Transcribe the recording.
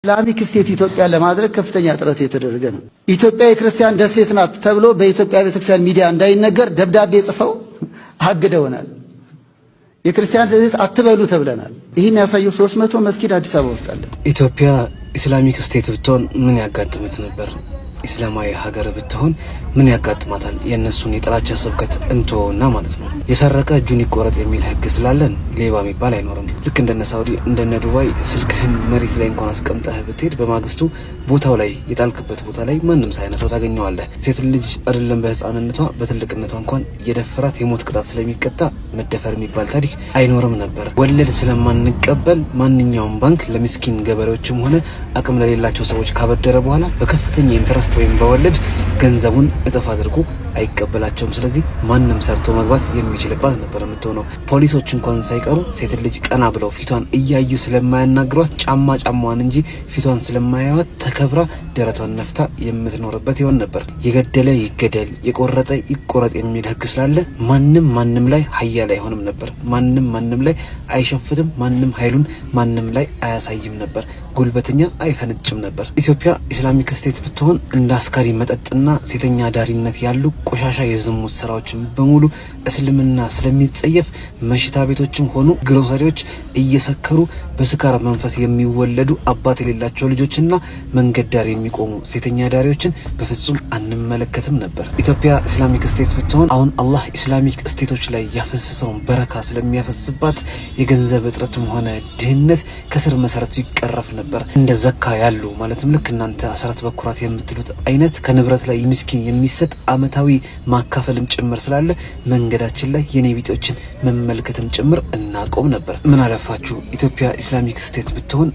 ኢስላሚክ ስቴት ኢትዮጵያ ለማድረግ ከፍተኛ ጥረት የተደረገ ነው። ኢትዮጵያ የክርስቲያን ደሴት ናት ተብሎ በኢትዮጵያ ቤተክርስቲያን ሚዲያ እንዳይነገር ደብዳቤ ጽፈው አግደውናል። የክርስቲያን ደሴት አትበሉ ተብለናል። ይህን ያሳየው 300 መስጊድ አዲስ አበባ ውስጥ አለ። ኢትዮጵያ ኢስላሚክ ስቴት ብትሆን ምን ያጋጥማት ነበር? ኢስላማዊ ሀገር ብትሆን ምን ያጋጥማታል? የነሱን የጥላቻ ስብከት እንተውና ማለት ነው። የሰረቀ እጁን ይቆረጥ የሚል ህግ ስላለን ሌባ የሚባል አይኖርም። ልክ እንደነ ሳውዲ እንደነ ዱባይ ስልክህን መሬት ላይ እንኳን አስቀምጠህ ብትሄድ በማግስቱ ቦታው ላይ የጣልክበት ቦታ ላይ ማንም ሳይነሳው ታገኘዋለህ። ሴት ልጅ አይደለም በህፃንነቷ በትልቅነቷ እንኳን የደፈራት የሞት ቅጣት ስለሚቀጣ መደፈር የሚባል ታሪክ አይኖርም ነበር። ወለድ ስለማንቀበል ማንኛውም ባንክ ለምስኪን ገበሬዎችም ሆነ አቅም ለሌላቸው ሰዎች ካበደረ በኋላ በከፍተኛ ኢንተረስት ወይም በወለድ ገንዘቡን እጥፍ አድርጎ አይቀበላቸውም። ስለዚህ ማንም ሰርቶ መግባት የሚችልባት ነበር የምትሆነው። ፖሊሶች እንኳን ሳይቀሩ ሴት ልጅ ቀና ብለው ፊቷን እያዩ ስለማያናግሯት ጫማዋን እንጂ ፊቷን ስለማያዩት ተከብራ ደረቷን ነፍታ የምትኖርበት ይሆን ነበር። የገደለ ይገደል የቆረጠ ይቆረጥ የሚል ህግ ስላለ ማንም ላይ ኃያል አይሆንም ነበር። ማንም ላይ አይሸፍትም። ማንም ኃይሉን ማንም ላይ አያሳይም ነበር። ጉልበተኛ አይፈነጭም ነበር። ኢትዮጵያ ኢስላሚክ ስቴት ብትሆን እንደ አስካሪ መጠጥና ሴተኛ ዳሪነት ያሉ ቆሻሻ የዝሙት ስራዎችን በሙሉ እስልምና ስለሚጸየፍ መሽታ ቤቶችም ሆኑ ግሮሰሪዎች እየሰከሩ በስካር መንፈስ የሚወለዱ አባት የሌላቸው ልጆችና መንገድ ዳር የሚቆሙ ሴተኛ ዳሪዎችን በፍጹም አንመለከትም ነበር። ኢትዮጵያ ኢስላሚክ ስቴት ብትሆን አሁን አላህ ኢስላሚክ ስቴቶች ላይ ያፈሰሰውን በረካ ስለሚያፈስባት የገንዘብ እጥረትም ሆነ ድህነት ከስር መሰረቱ ይቀረፍ ነበር። እንደ ዘካ ያሉ ማለትም ልክ እናንተ አስራት በኩራት የምትሉት አይነት ከንብረት ላይ ምስኪን የሚሰጥ አመታዊ ማካፈልም ጭምር ስላለ መንገዳችን ላይ የኔ ቢጤዎችን መመልከትም ጭምር እናቆም ነበር። ምን አለፋችሁ ኢትዮጵያ ኢስላሚክ ስቴት ብትሆን